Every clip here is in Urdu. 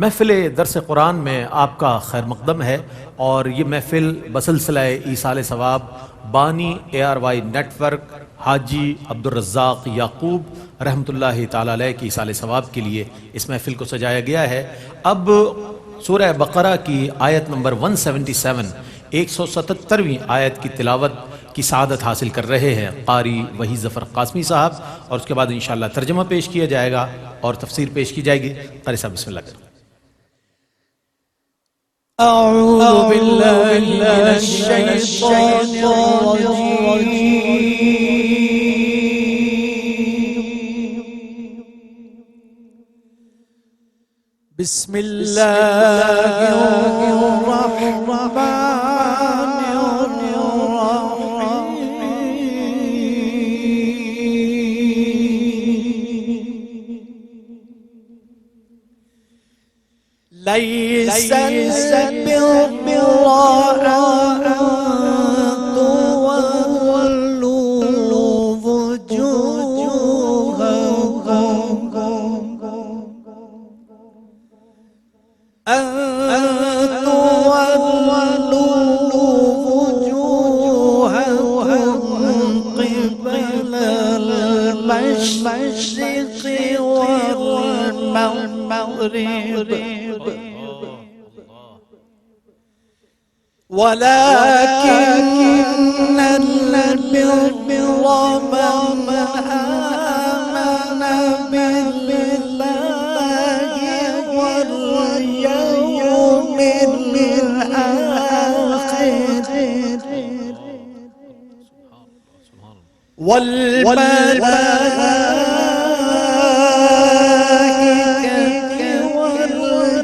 محفل درس قرآن میں آپ کا خیر مقدم ہے، اور یہ محفل بسلسلہ ایصال ثواب بانی ARY نیٹ ورک حاجی عبدالرزاق یعقوب رحمۃ اللہ تعالی علیہ کی ایصال ثواب کے لیے اس محفل کو سجایا گیا ہے۔ اب سورہ بقرہ کی آیت نمبر 177 177ویں آیت کی تلاوت کی سعادت حاصل کر رہے ہیں قاری وحی ظفر قاسمی صاحب، اور اس کے بعد انشاءاللہ ترجمہ پیش کیا جائے گا اور تفسیر پیش کی جائے گی۔ قاری صاحب بسم اللہ کریں۔ أعوذ بالله من الشيطان الرجيم بسم الله الرحمن ليس البر أن تولوا وجوهكم قبل المشرق والمغرب ولكن البر من آمن بالله واليوم الآخر والملائكة والكتاب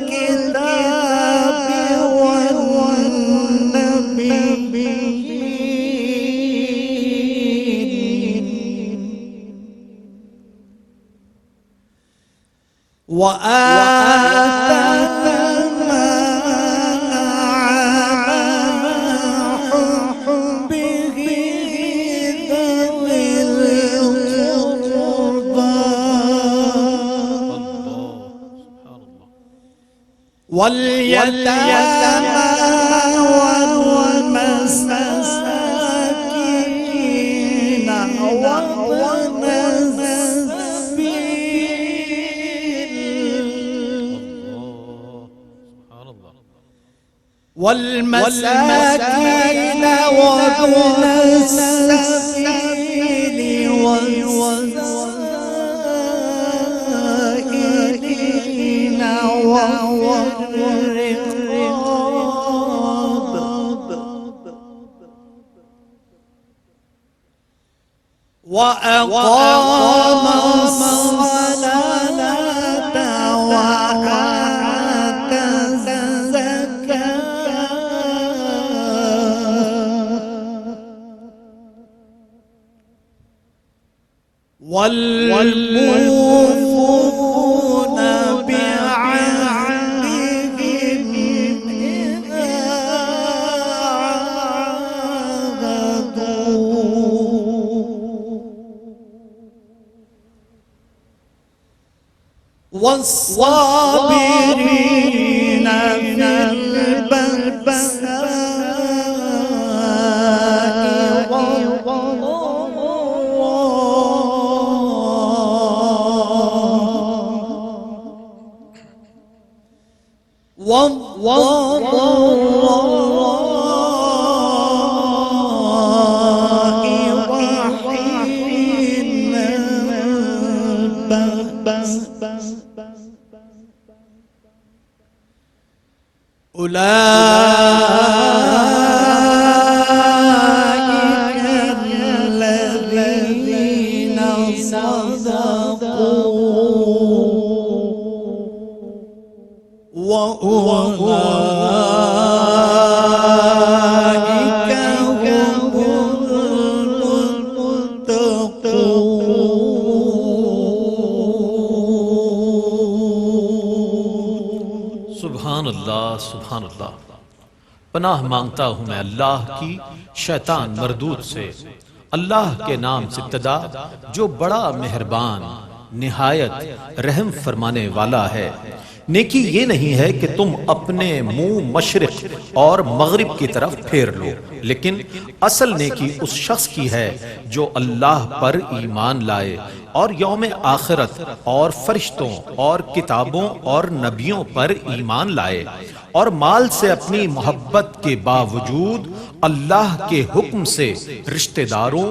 وآتى على حبه ذوي القربى واليتامى والمساكين وابن والمساكين وابن السبيل والسائلين والرقاب وأقام الصلاة وآتى الزكاة والموفون بعهدهم إذا عاهدوا والصابرين في البأساء والضراء وحين البأس أولئك الذين صدقوا وأولئك هم المتقون۔ سبحان اللہ سبحان اللہ۔ پناہ مانگتا ہوں میں اللہ کی شیطان مردود سے، اللہ کے نام سے ابتدا جو بڑا مہربان نہایت رحم فرمانے والا ہے۔ نیکی یہ نہیں ہے کہ تم اپنے منہ مشرق اور مغرب کی طرف پھیر لو، لیکن اصل نیکی اس شخص کی ہے جو اللہ پر ایمان لائے اور یوم آخرت اور فرشتوں اور کتابوں اور نبیوں پر ایمان لائے، اور مال سے اپنی محبت کے باوجود اللہ کے حکم سے رشتہ داروں،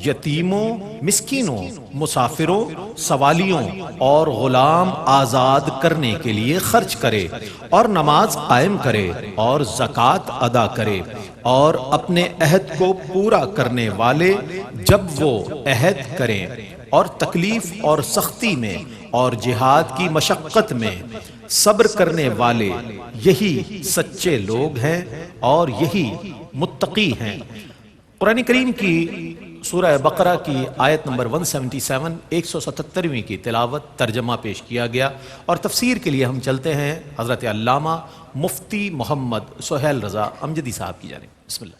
یتیموں، مسکینوں، مسافروں، سوالیوں اور غلام آزاد کرنے کے لیے خرچ کرے، اور نماز قائم کرے اور زکوٰۃ ادا کرے، اور اپنے عہد کو پورا کرنے والے جب وہ عہد کریں، اور تکلیف اور سختی میں اور جہاد کی مشقت میں صبر کرنے والے، یہی سچے لوگ ہیں اور یہی متقی ہیں۔ قرآن کریم کی سورہ بقرہ کی آیت نمبر 177 177ویں کی تلاوت ترجمہ پیش کیا گیا، اور تفسیر کے لیے ہم چلتے ہیں حضرت علامہ مفتی محمد سہیل رضا امجدی صاحب کی جانب۔ بسم اللہ۔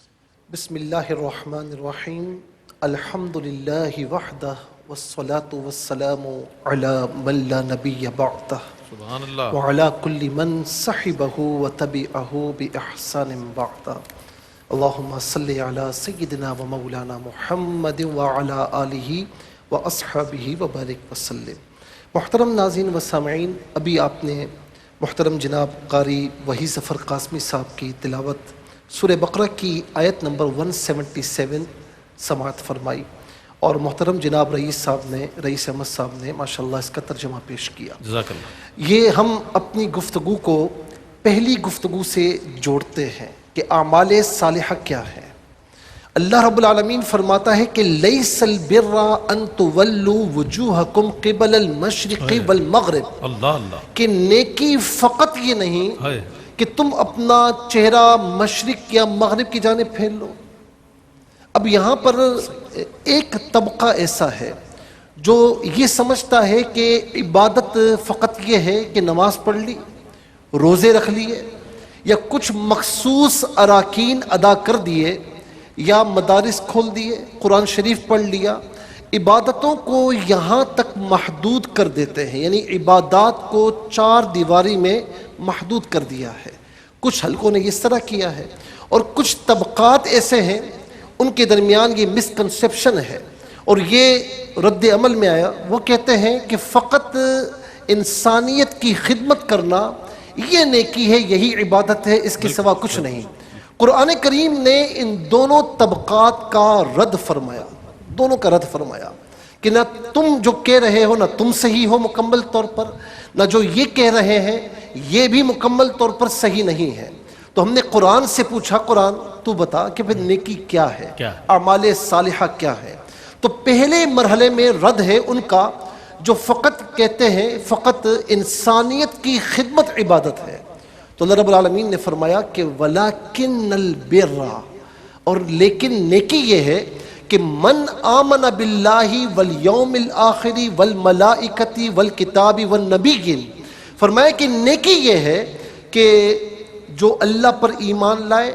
بسم اللہ الرحمن الرحیم، الحمد للہ وحدہ والصلاة والسلام علی من لا نبی بعدہ سبحان اللہ۔ وعلی کل من صحبہ وتبعہ بإحسان بعدہ۔ اللہم صلی علی سیدنا و مولانا محمد وعلی آلہ واصحابہ وبارک وسلم۔ محترم ناظرین و سامعین، ابھی آپ نے محترم جناب قاری وحی ظفر قاسمی صاحب کی تلاوت سورہ بقرہ کی آیت نمبر 177 سماعت فرمائی، اور محترم جناب رئیس احمد صاحب نے ماشاءاللہ اس کا ترجمہ پیش کیا۔ جزاک اللہ۔ یہ ہم اپنی گفتگو کو پہلی گفتگو سے جوڑتے ہیں کہ اعمال صالحہ کیا ہے۔ اللہ رب العالمین فرماتا ہے کہ لیس البر ان تولوا وجوہکم قبل المشرق والمغرب، اللہ اللہ، کہ نیکی فقط یہ نہیں ہے کہ تم اپنا چہرہ مشرق یا مغرب کی جانب پھیر لو۔ اب یہاں پر ایک طبقہ ایسا ہے جو یہ سمجھتا ہے کہ عبادت فقط یہ ہے کہ نماز پڑھ لی، روزے رکھ لیے، یا کچھ مخصوص اراکین ادا کر دیے، یا مدارس کھول دیے، قرآن شریف پڑھ لیا۔ عبادتوں کو یہاں تک محدود کر دیتے ہیں، یعنی عبادات کو 4 دیواری میں محدود کر دیا ہے۔ کچھ حلقوں نے اس طرح کیا ہے، اور کچھ طبقات ایسے ہیں ان کے درمیان یہ مسکنسیپشن ہے، اور یہ رد عمل میں آیا۔ وہ کہتے ہیں کہ فقط انسانیت کی خدمت کرنا یہ نیکی ہے، یہی عبادت ہے، اس کے سوا کچھ نہیں۔ قرآن کریم نے ان دونوں طبقات کا رد فرمایا، دونوں کا رد فرمایا کہ نہ تم جو کہہ رہے ہو نہ تم صحیح ہو مکمل طور پر، نہ جو یہ کہہ رہے ہیں یہ بھی مکمل طور پر صحیح نہیں ہے۔ تو ہم نے قرآن سے پوچھا، قرآن تو بتا کہ پھر نیکی کیا ہے، اعمال صالحہ کیا ہے۔ تو پہلے مرحلے میں رد ہے ان کا جو فقط کہتے ہیں فقط انسانیت کی خدمت عبادت ہے۔ تو اللہ رب العالمین نے فرمایا کہ وَلَكِنَّ الْبِرَّ، اور لیکن نیکی یہ ہے کہ من آمن باللہ والیوم الآخر والملائکۃ والکتاب والنبیین، فرمایا کہ نیکی یہ ہے کہ جو اللہ پر ایمان لائے،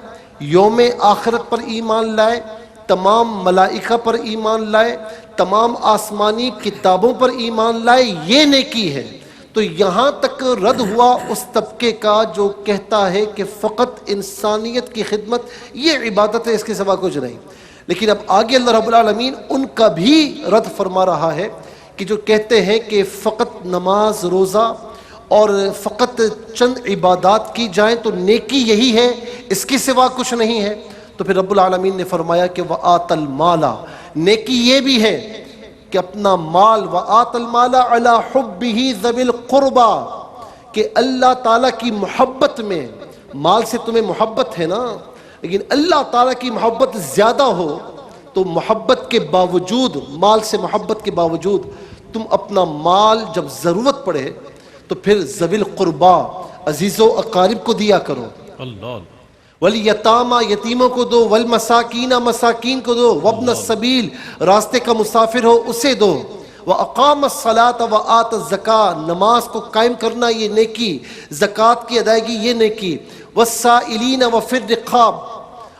یوم آخرت پر ایمان لائے، تمام ملائکہ پر ایمان لائے، تمام آسمانی کتابوں پر ایمان لائے، یہ نیکی ہے۔ تو یہاں تک رد ہوا اس طبقے کا جو کہتا ہے کہ فقط انسانیت کی خدمت یہ عبادت ہے، اس کے سوا کچھ نہیں۔ لیکن اب آگے اللہ رب العالمین ان کا بھی رد فرما رہا ہے کہ جو کہتے ہیں کہ فقط نماز، روزہ اور فقط چند عبادات کی جائیں تو نیکی یہی ہے، اس کے سوا کچھ نہیں ہے۔ تو پھر رب العالمین نے فرمایا کہ وَآتَ الْمَالَ، نیکی یہ بھی ہے کہ اپنا مال، وَآتَ الْمَالَ عَلَى حُبِّهِ ذَوِي الْقُرْبَى، کہ اللہ تعالیٰ کی محبت میں، مال سے تمہیں محبت ہے نا، لیکن اللہ تعالیٰ کی محبت زیادہ ہو تو محبت کے باوجود، مال سے محبت کے باوجود تم اپنا مال جب ضرورت پڑے تو پھر ذوی القربا، عزیز و اقارب کو دیا کرو، اللہ، والیتاما، یتیموں کو دو، والمساکین، مساکین کو دو، وابن السبیل، راستے کا مسافر ہو اسے دو، وَأَقَامَ الصَّلَاةَ وَآتَ الزَّكَاةَ، نماز کو قائم کرنا یہ نیکی، زکوٰۃ کی ادائیگی یہ نیکی، وَالسَّائِلِينَ وَفِي الرِّقَابِ،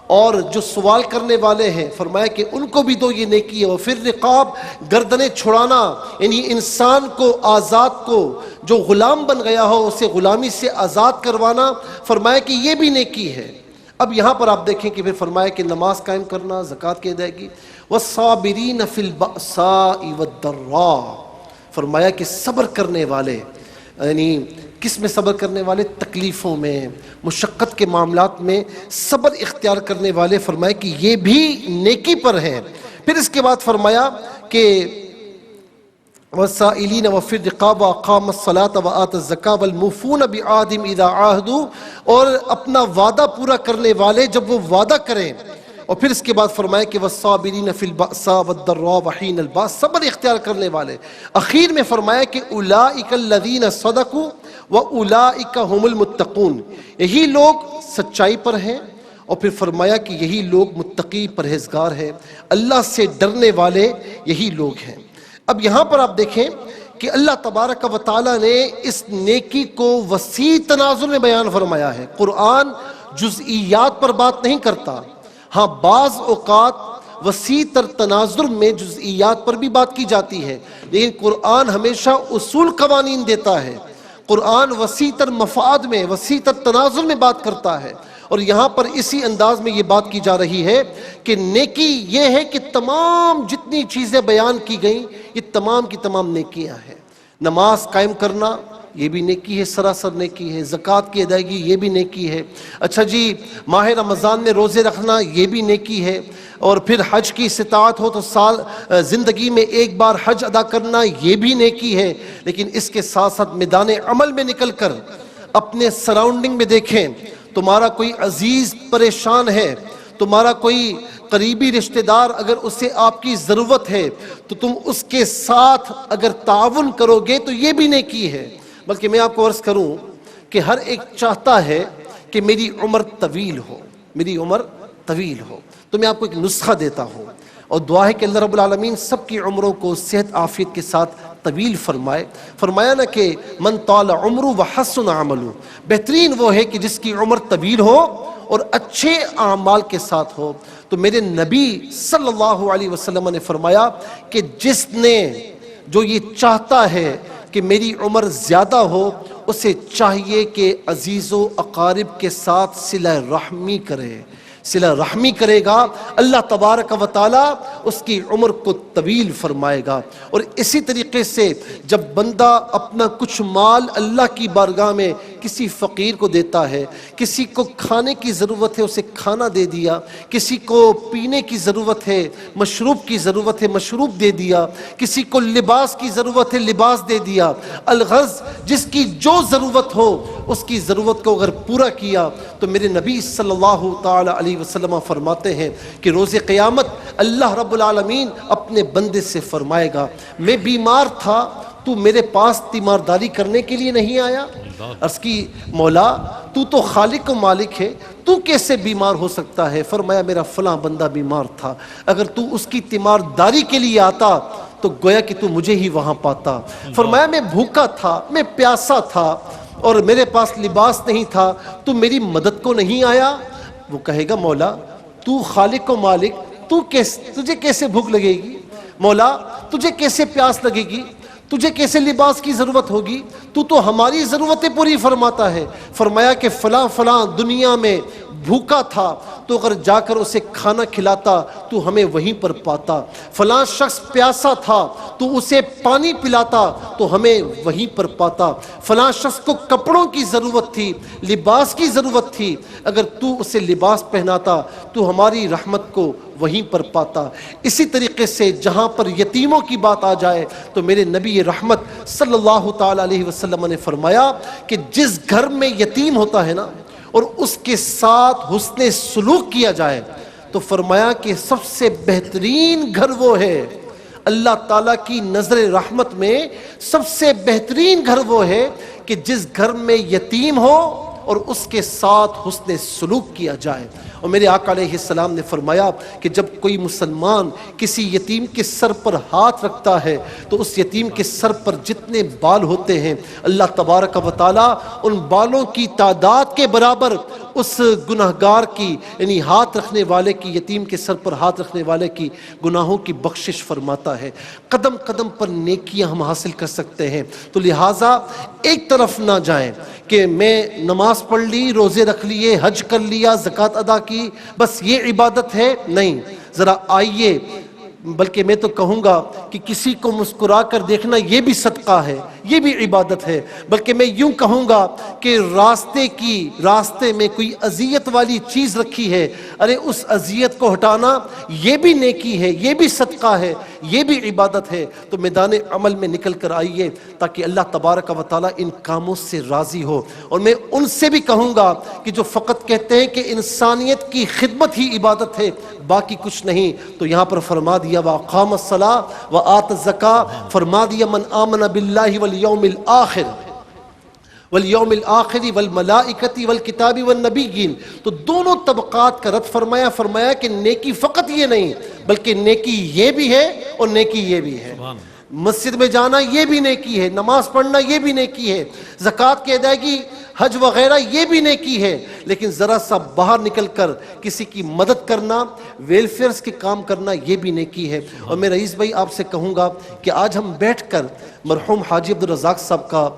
اور جو سوال کرنے والے ہیں فرمایا کہ ان کو بھی دو یہ نیکی ہے. اور پھر رقاب گردنیں چھڑانا یعنی انسان کو آزاد کو جو غلام بن گیا ہو اسے غلامی سے آزاد کروانا فرمایا کہ یہ بھی نیکی ہے. اب یہاں پر آپ دیکھیں کہ پھر فرمایا کہ نماز قائم کرنا، زکوٰۃ کی ادائیگی، والصابرین فی البأساء والضراء، فرمایا کہ صبر کرنے والے، یعنی کس میں صبر کرنے والے؟ تکلیفوں میں، مشقت کے معاملات میں صبر اختیار کرنے والے، فرمایا کہ یہ بھی نیکی پر ہیں. پھر اس کے بعد فرمایا کہ والسائلین وفی الرقاب واقام الصلاۃ وآت الزکاۃ والموفون بعہدہم اذا عاہدوا، اور اپنا وعدہ پورا کرنے والے جب وہ وعدہ کریں. اور پھر اس کے بعد فرمایا کہ والصابرین فی البأساء والضراء وحین الباس، صبر اختیار کرنے والے. اخیر میں فرمایا کہ اولئک الذین صدقوا واولئک هم المتقون، یہی لوگ سچائی پر ہیں. اور پھر فرمایا کہ یہی لوگ متقی پرہیزگار ہیں، اللہ سے ڈرنے والے یہی لوگ ہیں. اب یہاں پر آپ دیکھیں کہ اللہ تبارک و تعالیٰ نے اس نیکی کو وسیع تناظر میں بیان فرمایا ہے. قرآن جزئیات پر بات نہیں کرتا، ہاں بعض اوقات وسیع تر تناظر میں جزئیات پر بھی بات کی جاتی ہے، لیکن قرآن ہمیشہ اصول قوانین دیتا ہے. قرآن وسیع تر مفاد میں، وسیع تر تناظر میں بات کرتا ہے. اور یہاں پر اسی انداز میں یہ بات کی جا رہی ہے کہ نیکی یہ ہے کہ تمام جتنی چیزیں بیان کی گئیں یہ تمام کی تمام نیکیاں ہیں. نماز قائم کرنا یہ بھی نیکی ہے، سراسر نیکی ہے. زکوٰۃ کی ادائیگی یہ بھی نیکی ہے. اچھا جی، ماہ رمضان میں روزے رکھنا یہ بھی نیکی ہے. اور پھر حج کی استطاعت ہو تو سال زندگی میں ایک بار حج ادا کرنا یہ بھی نیکی ہے. لیکن اس کے ساتھ ساتھ میدان عمل میں نکل کر اپنے سراؤنڈنگ میں دیکھیں، تمہارا کوئی عزیز پریشان ہے، تمہارا کوئی قریبی رشتہ دار اگر اسے آپ کی ضرورت ہے تو تم اس کے ساتھ اگر تعاون کرو گے تو یہ بھی نیکی ہے. بلکہ میں آپ کو عرض کروں کہ ہر ایک چاہتا ہے کہ میری عمر طویل ہو، میری عمر طویل ہو. تو میں آپ کو ایک نسخہ دیتا ہوں اور دعا ہے کہ اللہ رب العالمین سب کی عمروں کو صحت عافیت کے ساتھ طویل فرمائے. فرمایا نا کہ من طال عمرو وحسن عملو، بہترین وہ ہے کہ جس کی عمر طویل ہو اور اچھے اعمال کے ساتھ ہو. تو میرے نبی صلی اللہ علیہ وسلم نے فرمایا کہ جس نے جو یہ چاہتا ہے کہ میری عمر زیادہ ہو اسے چاہیے کہ عزیز و اقارب کے ساتھ صلہ رحمی کرے. صلہ رحمی کرے گا اللہ تبارک و تعالیٰ اس کی عمر کو طویل فرمائے گا. اور اسی طریقے سے جب بندہ اپنا کچھ مال اللہ کی بارگاہ میں کسی فقیر کو دیتا ہے، کسی کو کھانے کی ضرورت ہے اسے کھانا دے دیا، کسی کو پینے کی ضرورت ہے، مشروب کی ضرورت ہے مشروب دے دیا، کسی کو لباس کی ضرورت ہے لباس دے دیا. الغرض جس کی جو ضرورت ہو اس کی ضرورت کو اگر پورا کیا تو میرے نبی صلی اللہ تعالی علیہ وسلم فرماتے ہیں کہ روز قیامت اللہ رب العالمین اپنے بندے سے فرمائے گا میں بیمار تھا تو میرے پاس تیمارداری کرنے کے لیے نہیں آیا. عرض کی مولا تو تو خالق و مالک ہے، تو کیسے بیمار ہو سکتا ہے؟ فرمایا میرا فلاں بندہ بیمار تھا، اگر تو اس کی تیمارداری کے لیے آتا تو گویا کہ تو مجھے ہی وہاں پاتا. فرمایا میں بھوکا تھا، میں پیاسا تھا اور میرے پاس لباس نہیں تھا، تو میری مدد کو نہیں آیا. وہ کہے گا مولا تو خالق و مالک، تجھے کیسے بھوک لگے گی؟ مولا تجھے کیسے پیاس لگے گی؟ تجھے کیسے لباس کی ضرورت ہوگی؟ تو ہماری ضرورتیں پوری فرماتا ہے. فرمایا کہ فلاں فلاں دنیا میں بھوکا تھا تو اگر جا کر اسے کھانا کھلاتا تو ہمیں وہیں پر پاتا. فلاں شخص پیاسا تھا تو اسے پانی پلاتا تو ہمیں وہیں پر پاتا. فلاں شخص کو کپڑوں کی ضرورت تھی، لباس کی ضرورت تھی، اگر تو اسے لباس پہناتا تو ہماری رحمت کو وہیں پر پاتا. اسی طریقے سے جہاں پر یتیموں کی بات آ جائے تو میرے نبی رحمت صلی اللہ تعالی علیہ وسلم نے فرمایا کہ جس گھر میں یتیم ہوتا ہے نا اور اس کے ساتھ حسن سلوک کیا جائے تو فرمایا کہ سب سے بہترین گھر وہ ہے. اللہ تعالیٰ کی نظر رحمت میں سب سے بہترین گھر وہ ہے کہ جس گھر میں یتیم ہو اور اس کے ساتھ حسن سلوک کیا جائے. اور میرے آقا علیہ السلام نے فرمایا کہ جب کوئی مسلمان کسی یتیم کے سر پر ہاتھ رکھتا ہے تو اس یتیم کے سر پر جتنے بال ہوتے ہیں اللہ تبارک و تعالیٰ ان بالوں کی تعداد کے برابر اس گناہگار کی یعنی ہاتھ رکھنے والے کی، یتیم کے سر پر ہاتھ رکھنے والے کی گناہوں کی بخشش فرماتا ہے۔ قدم قدم پر نیکیاں ہم حاصل کر سکتے ہیں۔ تو لہٰذا ایک طرف نہ جائیں کہ میں نماز پڑھ لی، روزے رکھ لیے، حج کر لیا، زکوٰۃ ادا کی، بس یہ عبادت ہے، نہیں۔ ذرا آئیے، بلکہ میں تو کہوں گا کہ کسی کو مسکرا کر دیکھنا یہ بھی صدقہ ہے، یہ بھی عبادت ہے۔ بلکہ میں یوں کہوں گا کہ راستے میں کوئی اذیت والی چیز رکھی ہے، ارے اس اذیت کو ہٹانا یہ بھی نیکی ہے، یہ بھی صدقہ ہے، یہ بھی عبادت ہے۔ تو میدان عمل میں نکل کر آئیے تاکہ اللہ تبارک و تعالیٰ ان کاموں سے راضی ہو۔ اور میں ان سے بھی کہوں گا کہ جو فقط کہتے ہیں کہ انسانیت کی خدمت ہی عبادت ہے، باقی کچھ نہیں، تو یہاں پر فرما دیا وَأَقَامَ الصَّلَاةَ وَآتَ الزَّكَاةَ، فرما دیا من آمن باللہ والیوم الآخر والملائکۃ والکتاب والنبیین۔ تو دونوں طبقات کا رد فرمایا کہ نیکی فقط یہ نہیں بلکہ نیکی یہ بھی ہے اور نیکی یہ بھی ہے۔ مسجد میں جانا یہ بھی نیکی ہے، نماز پڑھنا یہ بھی نیکی ہے، زکوٰۃ کی ادائیگی، حج وغیرہ یہ بھی نیکی ہے، لیکن ذرا سا باہر نکل کر کسی کی مدد کرنا، ویلفیئرز کے کام کرنا یہ بھی نیکی ہے۔ اور میں رئیس بھائی آپ سے کہوں گا کہ آج ہم بیٹھ کر مرحوم حاجی عبدالرزاق صاحب کا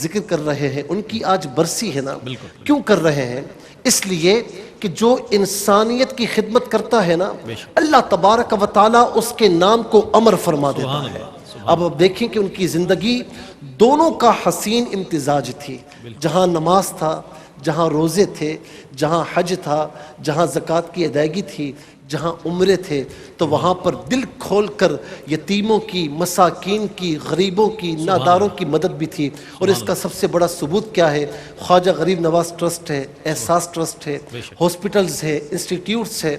ذکر کر رہے ہیں، ان کی آج برسی ہے نا، کیوں کر رہے ہیں؟ اس لیے کہ جو انسانیت کی خدمت کرتا ہے نا، اللہ تبارک و تعالیٰ اس کے نام کو امر فرما دیتا ہے۔ اب دیکھیں کہ ان کی زندگی دونوں کا حسین امتزاج تھی، جہاں نماز تھا، جہاں روزے تھے، جہاں حج تھا، جہاں زکوٰۃ کی ادائیگی تھی، جہاں عمرے تھے، تو وہاں پر دل کھول کر یتیموں کی، مساکین کی، غریبوں کی، ناداروں کی مدد بھی تھی۔ اور اس کا سب سے بڑا ثبوت کیا ہے؟ خواجہ غریب نواز ٹرسٹ ہے، احساس ٹرسٹ ہے، ہاسپٹلز ہے، انسٹیٹیوٹس ہے،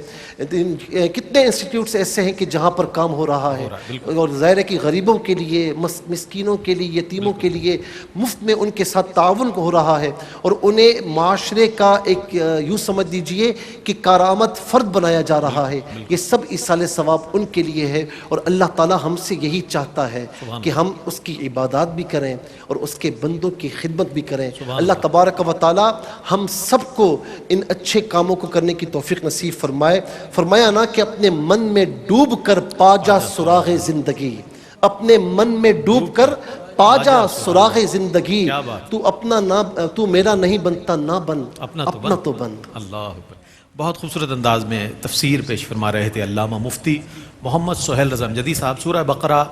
کتنے انسٹیٹیوٹس ایسے ہیں کہ جہاں پر کام ہو رہا ہے، اور ظاہر ہے کہ غریبوں کے لیے، مسکینوں کے لیے، یتیموں کے لیے مفت میں ان کے ساتھ تعاون ہو رہا ہے، اور انہیں معاشرے کا ایک یوں سمجھ لیجئے کہ کارآمد فرد بنایا جا رہا ہے۔ یہ سب ایصال ثواب ان کے لیے ہے، اور اللہ تعالی ہم سے یہی چاہتا ہے کہ ہم اس کی عبادات بھی کریں اور اس کے بندوں کی خدمت بھی کریں۔ اللہ تبارک و تعالی ہم سب کو ان اچھے کاموں کو کرنے کی توفیق نصیب فرمائے۔ فرمایا نا کہ اپنے من میں ڈوب کر پا جا سراغ زندگی، اپنے من میں ڈوب کر پا جا سراغ زندگی، تو میرا نہیں بنتا نہ بن، اپنا تو بن۔ اللہ اکبر۔ بہت خوبصورت انداز میں تفسیر پیش فرما رہے تھے علامہ مفتی محمد سہیل رضا امجدی صاحب، سورہ بقرہ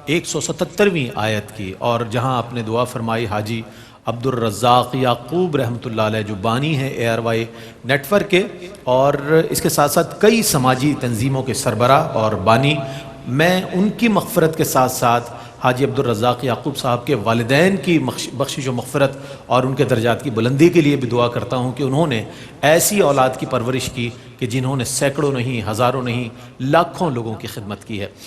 177ویں آیت کی، اور جہاں آپ نے دعا فرمائی حاجی عبدالرزاق یعقوب رحمۃ اللہ علیہ جو بانی ہیں ARY نیٹ ورک کے، اور اس کے ساتھ ساتھ کئی سماجی تنظیموں کے سربراہ اور بانی، میں ان کی مغفرت کے ساتھ ساتھ حاجی عبدالرزاق یعقوب صاحب کے والدین کی بخشش و مغفرت اور ان کے درجات کی بلندی کے لیے بھی دعا کرتا ہوں کہ انہوں نے ایسی اولاد کی پرورش کی کہ جنہوں نے سینکڑوں نہیں، ہزاروں نہیں، لاکھوں لوگوں کی خدمت کی ہے۔